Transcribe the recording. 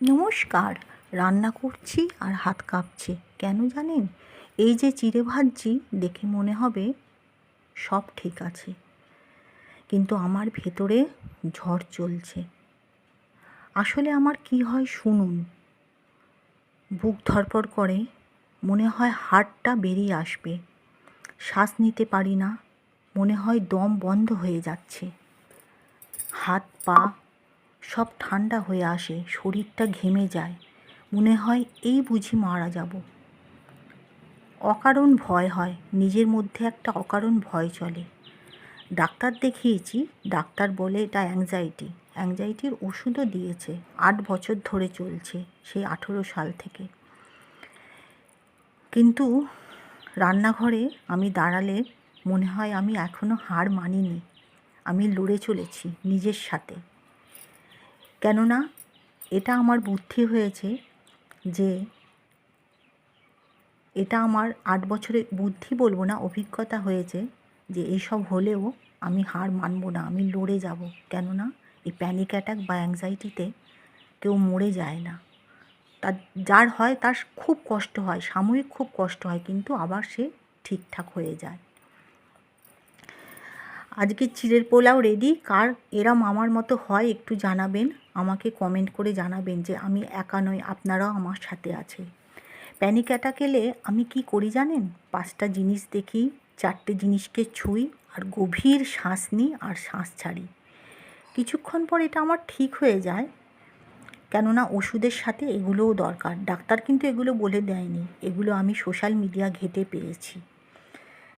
নমস্কার। রান্না করছি আর হাত কাঁপছে কেন জানেন? এই যে চিড়ে ভাজছি দেখে মনে হবে সব ঠিক আছে, কিন্তু আমার ভেতরে ঝড় চলছে। আসলে আমার কি হয় শুনুন। বুক ধড়ফড় করে, মনে হয় হাড়টা বেরিয়ে আসবে। শ্বাস নিতে পারি না, মনে হয় দম বন্ধ হয়ে যাচ্ছে। হাত পা সব ঠান্ডা হয়ে আসে, শরীরটা ঘেমে যায়, মনে হয় এই বুঝি মারা যাব। অকারণ ভয় হয়, নিজের মধ্যে একটা অকারণ ভয় চলে। ডাক্তার দেখিয়েছি, ডাক্তার বলে এটা অ্যাংজাইটির ওষুধও দিয়েছে। 8 বছর ধরে চলছে, সেই 18 সাল থেকে। কিন্তু রান্নাঘরে আমি দাঁড়ালে মনে হয় আমি এখনও হার মানিনি, আমি লড়ে চলেছি নিজের সাথে। কেননা এটা আমার বুদ্ধি হয়েছে যে এটা আমার 8 বছরের বুদ্ধি বলবো না, অভিজ্ঞতা হয়েছে যে এইসব হলেও আমি হার মানব না, আমি লড়ে যাব। কেননা এই প্যানিক অ্যাটাক বা অ্যাংজাইটিতে কেউ মরে যায় না। তার যার হয় তার খুব কষ্ট হয়, সাময়িক খুব কষ্ট হয়, কিন্তু আবার সে ঠিকঠাক হয়ে যায়। আজকে চিড়ের পোলাও রেডি। কার এরম আমার মতো হয় একটু জানাবেন, আমাকে কমেন্ট করে জানাবেন যে আমি একা নই, আপনারাও আমার সাথে আছে। প্যানিক অ্যাটাক এলে আমি কি করি জানেন? 5টা জিনিস দেখি, 4টে জিনিসকে ছুঁই আর গভীর শ্বাস নিই আর শ্বাস ছাড়ি। কিছুক্ষণ পর এটা আমার ঠিক হয়ে যায়, কেননা ওষুধের সাথে এগুলোও দরকার। ডাক্তার কিন্তু এগুলো বলে দেয়নি, এগুলো আমি সোশ্যাল মিডিয়া ঘেঁটে পেয়েছি।